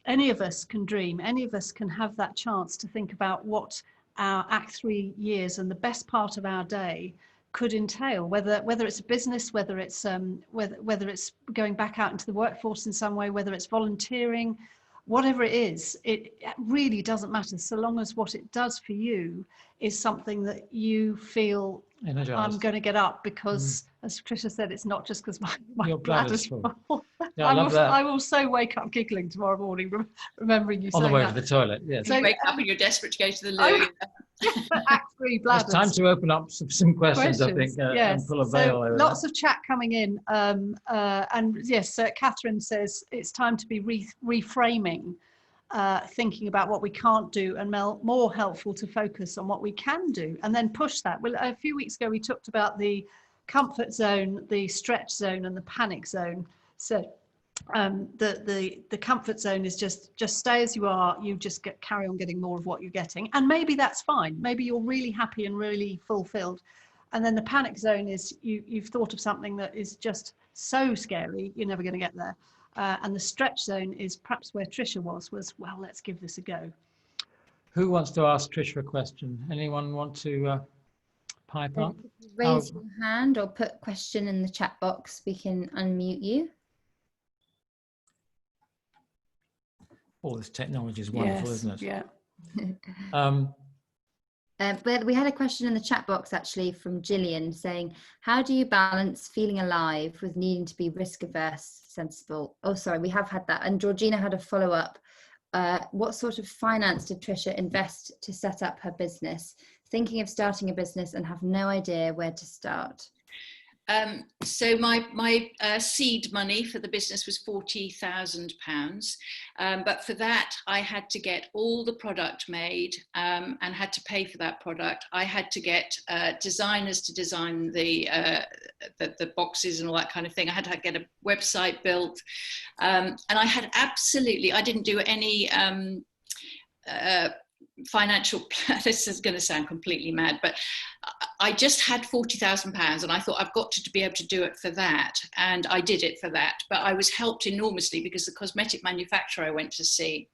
S1: any of us can dream, any of us can have that chance to think about what our Act 3 years and the best part of our day could entail, whether it's a business, whether it's going back out into the workforce in some way, whether it's volunteering, whatever it is, it really doesn't matter, so long as what it does for you is something that you feel energized. I'm going to get up because, as Tricia said, it's not just because my bladder's full.
S2: Yeah, I love that.
S1: I will so wake up giggling tomorrow morning, remembering you
S2: on
S1: saying
S2: the way
S1: that.
S2: to the toilet. Yes.
S4: So you wake up and you're desperate to go to the loo.
S1: Act 3 bladders.
S2: It's time to open up some questions. I think,
S1: yes.
S2: And pull a veil over
S1: lots
S2: that.
S1: of chat coming in, and yes, Catherine says it's time to be reframing, thinking about what we can't do, and more helpful to focus on what we can do and then push that. Well, a few weeks ago we talked about the comfort zone, the stretch zone and the panic zone. So the comfort zone is just stay as you are, you just carry on getting more of what you're getting, and maybe that's fine, maybe you're really happy and really fulfilled. And then the panic zone is you've thought of something that is just so scary you're never going to get there. And the stretch zone is perhaps where Tricia was, well, let's give this a go.
S2: Who wants to ask Tricia a question? Anyone want to pipe up?
S3: Raise your hand or put question in the chat box, we can unmute you.
S2: All this technology is wonderful,
S1: yes,
S2: isn't it?
S1: Yeah.
S3: But we had a question in the chat box actually from Gillian saying, how do you balance feeling alive with needing to be risk averse, sensible? Oh, sorry, we have had that. And Georgina had a follow up. What sort of finance did Tricia invest to set up her business? Thinking of starting a business and have no idea where to start.
S4: So my seed money for the business was £40,000. But for that, I had to get all the product made and had to pay for that product. I had to get designers to design the boxes and all that kind of thing. I had to get a website built. And I didn't do any financial, this is going to sound completely mad, but I just had £40,000 and I thought I've got to be able to do it for that. And I did it for that, but I was helped enormously because the cosmetic manufacturer I went to see,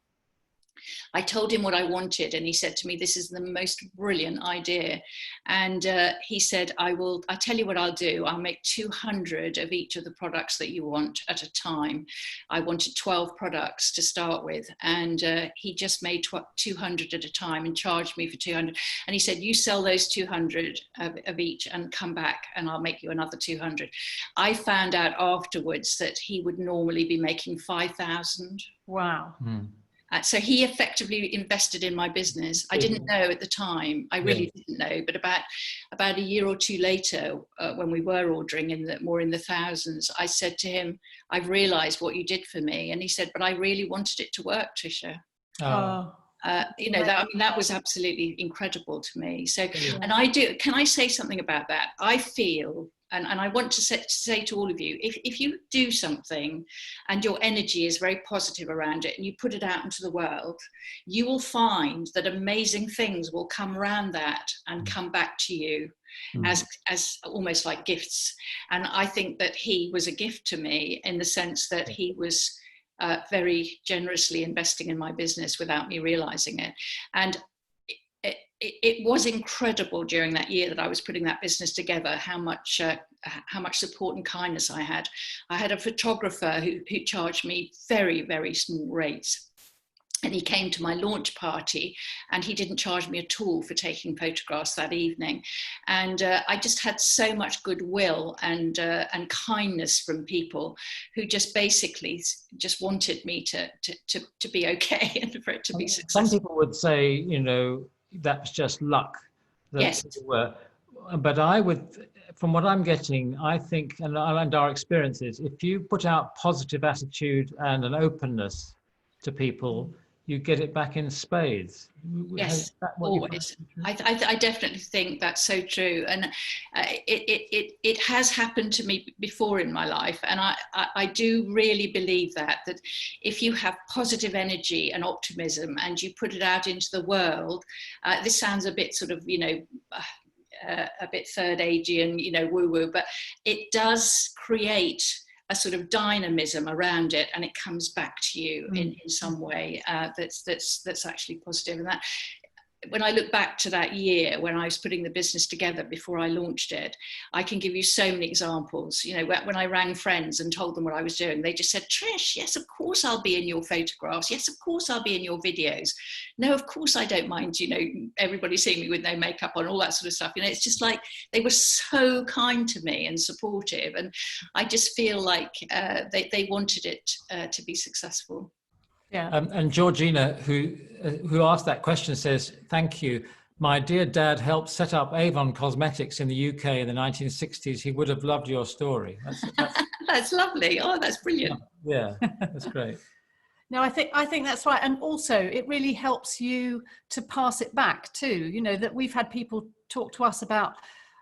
S4: I told him what I wanted and he said to me, this is the most brilliant idea. And he said, I'll tell you what I'll do. I'll make 200 of each of the products that you want at a time. I wanted 12 products to start with. And he just made 200 at a time and charged me for 200. And he said, you sell those 200 of each and come back and I'll make you another 200. I found out afterwards that he would normally be making 5,000.
S1: Wow.
S4: So he effectively invested in my business. I didn't know at the time. I really didn't know. But about a year or two later, when we were ordering more in the thousands, I said to him, I've realised what you did for me. And he said, but I really wanted it to work, Tricia. That was absolutely incredible to me. So, and can I say something about that? I feel, and I want to say to all of you, if you do something and your energy is very positive around it and you put it out into the world, you will find that amazing things will come around that and come back to you as almost like gifts. And I think that he was a gift to me in the sense that he was very generously investing in my business without me realizing it. And it was incredible during that year that I was putting that business together, how much support and kindness I had. I had a photographer who charged me very, very small rates. And he came to my launch party and he didn't charge me at all for taking photographs that evening. And I just had so much goodwill and kindness from people who just basically just wanted me to be okay and for it to be successful.
S2: Some people would say, that's just luck.
S4: Yes.
S2: But I would, from what I'm getting, I think, and our experiences, if you put out positive attitude and an openness to people, you get it back in spades.
S4: Yes, always. I definitely think that's so true. And it has happened to me before in my life. And I do really believe that if you have positive energy and optimism and you put it out into the world, this sounds a bit sort of, a bit third agey and, woo-woo, but it does create a sort of dynamism around it, and it comes back to you in some way that's actually positive. And that, when I look back to that year when I was putting the business together before I launched it, I can give you so many examples. When I rang friends and told them what I was doing, they just said, Trish, yes, of course I'll be in your photographs. Yes, of course I'll be in your videos. No, of course I don't mind, everybody seeing me with no makeup on, all that sort of stuff. It's just like they were so kind to me and supportive. And I just feel like they wanted it to be successful.
S1: Yeah.
S2: And Georgina, who asked that question, says, thank you. My dear dad helped set up Avon Cosmetics in the UK in the 1960s. He would have loved your story.
S4: That's lovely. Oh, that's brilliant.
S2: Yeah, that's great.
S1: No, I think that's right. And also it really helps you to pass it back too, that we've had people talk to us about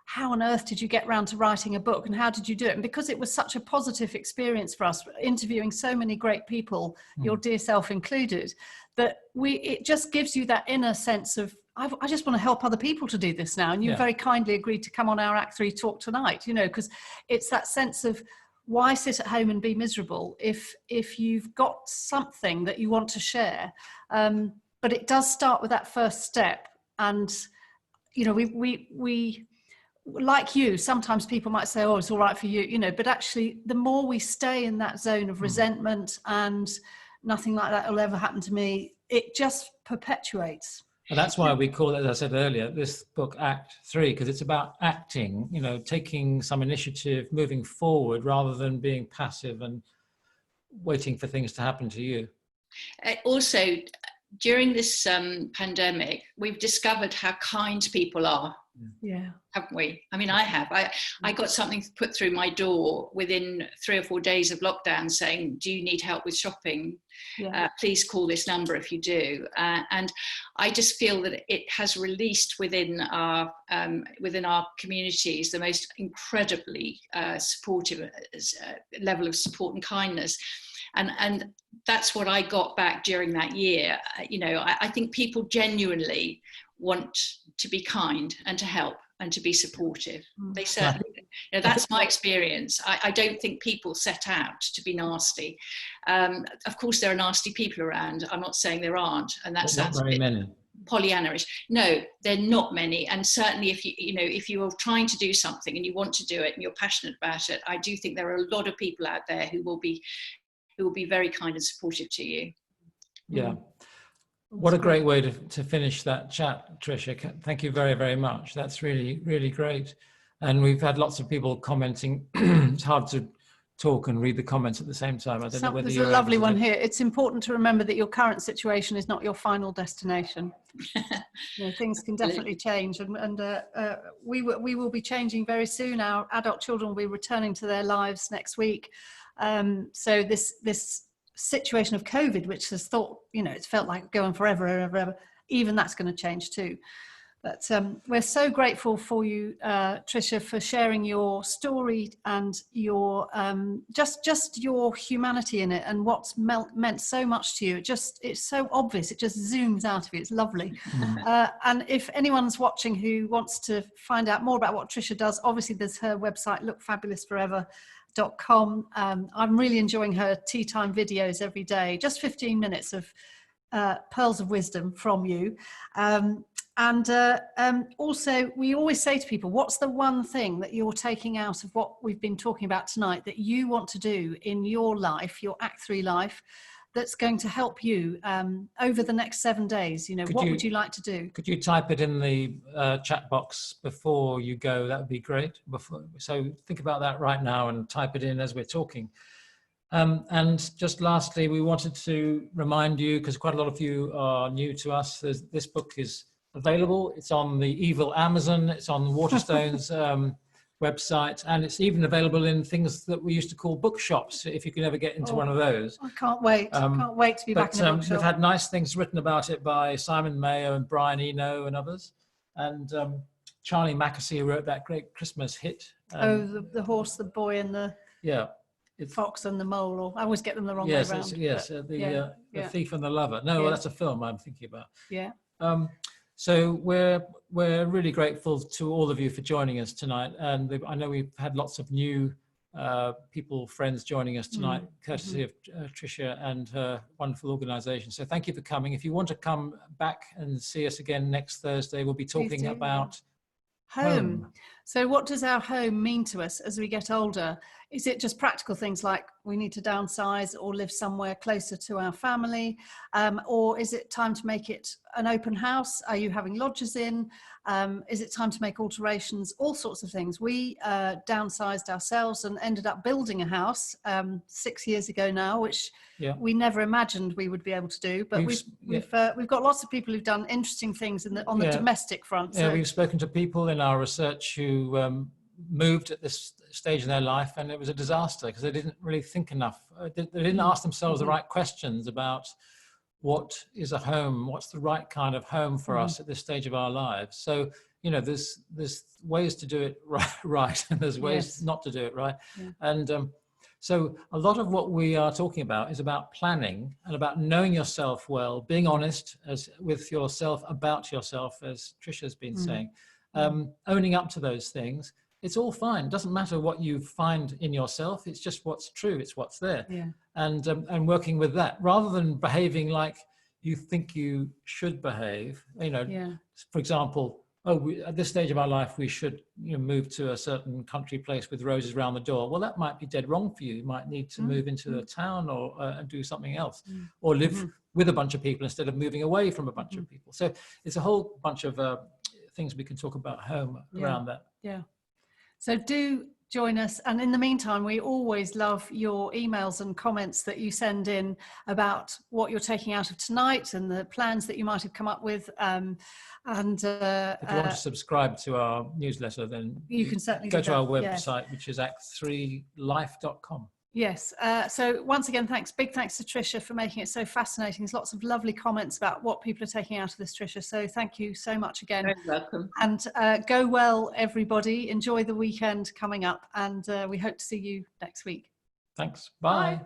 S1: how on earth did you get round to writing a book and how did you do it? And because it was such a positive experience for us, interviewing so many great people, your dear self included, that it just gives you that inner sense of, I just want to help other people to do this now. And you very kindly agreed to come on our Act 3 talk tonight, because it's that sense of, why sit at home and be miserable if you've got something that you want to share? But it does start with that first step. And, we like you, sometimes people might say, oh, it's all right for you, but actually the more we stay in that zone of resentment and nothing like that will ever happen to me, it just perpetuates.
S2: And that's why we call it, as I said earlier, this book Act 3, because it's about acting, taking some initiative, moving forward rather than being passive and waiting for things to happen to you.
S4: Also, during this pandemic, we've discovered how kind people are
S1: Yeah.
S4: Haven't we? I mean, I have. I got something put through my door within 3 or 4 days of lockdown saying, do you need help with shopping?
S1: Yeah.
S4: Please call this number if you do. And I just feel that it has released within our communities the most incredibly supportive level of support and kindness. And that's what I got back during that year. I think people genuinely want to be kind and to help and to be supportive. They certainly, that's my experience. I don't think people set out to be nasty. Of course, there are nasty people around. I'm not saying there aren't, and that sounds
S2: not very many.
S4: Pollyanna-ish. No, they're not many. And certainly, if you are trying to do something and you want to do it and you're passionate about it, I do think there are a lot of people out there who will be very kind and supportive to you.
S2: Yeah. What a great way to finish that chat, Tricia. Thank you very, very much. That's really, really great. And we've had lots of people commenting. It's hard to talk and read the comments at the same time. I don't know whether
S1: there's a lovely one here. It's important to remember that your current situation is not your final destination. Things can definitely change, and we will be changing very soon. Our adult children will be returning to their lives next week. So this situation of COVID, which has it's felt like going forever, even that's going to change too. But we're so grateful for you, Tricia, for sharing your story and your just your humanity in it, and what's meant so much to you. It's so obvious. It just zooms out of you. It's lovely. And if anyone's watching who wants to find out more about what Tricia does, obviously there's her website, lookfabulousforever.com. I'm really enjoying her tea time videos every day, just 15 minutes of pearls of wisdom from you. Also, we always say to people, what's the one thing that you're taking out of what we've been talking about tonight that you want to do in your life, your Act 3 life, that's going to help you over the next 7 days? What would you like to do? Could you type it in the chat box before you go? That would be great. So think about that right now and type it in as we're talking. And just lastly, we wanted to remind you, because quite a lot of you are new to us, this book is available. It's on the evil Amazon. It's on Waterstone's website, and it's even available in things that we used to call bookshops, if you can ever get into one of those. I can't wait. Can't wait to be back in a bookshop. We've had nice things written about it by Simon Mayo and Brian Eno and others. And Charlie Mackesy wrote that great Christmas hit. The horse, the boy, and the fox and the mole. Or I always get them the wrong way around. The thief and the lover. No, well, that's a film I'm thinking about. Yeah. So we're really grateful to all of you for joining us tonight, and I know we've had lots of new friends joining us tonight, courtesy of Tricia and her wonderful organisation. So thank you for coming. If you want to come back and see us again next Thursday, we'll be talking about home. So what does our home mean to us as we get older? Is it just practical things like we need to downsize or live somewhere closer to our family? Or is it time to make it an open house? Are you having lodgers in? Is it time to make alterations? All sorts of things. We downsized ourselves and ended up building a house 6 years ago now, which we never imagined we would be able to do. But we've got lots of people who've done interesting things on the domestic front. So. We've spoken to people in our research who moved at this stage in their life, and it was a disaster because they didn't really think enough. They didn't ask themselves the right questions about what is a home, what's the right kind of home for us at this stage of our lives. So, there's ways to do it right, and there's ways not to do it right. And so a lot of what we are talking about is about planning and about knowing yourself well, being honest with yourself, about yourself, as Tricia's been saying, owning up to those things. It's all fine. It doesn't matter what you find in yourself. It's just what's true. It's what's there. And working with that rather than behaving like you think you should behave. For example, at this stage of our life, we should move to a certain country place with roses around the door. Well, that might be dead wrong for you. You might need to move into a town or do something else, or live with a bunch of people instead of moving away from a bunch of people. So it's a whole bunch of things we can talk about home around that. So do join us. And in the meantime, we always love your emails and comments that you send in about what you're taking out of tonight and the plans that you might have come up with.
S2: If you want to subscribe to our newsletter, then
S1: you can certainly
S2: go
S1: do
S2: to
S1: that,
S2: our website, which is act3life.com.
S1: Yes. So once again, big thanks to Tricia for making it so fascinating. There's lots of lovely comments about what people are taking out of this, Tricia. So thank you so much again.
S4: You're welcome.
S1: And go well, everybody. Enjoy the weekend coming up, and we hope to see you next week.
S2: Thanks. Bye.
S1: Bye.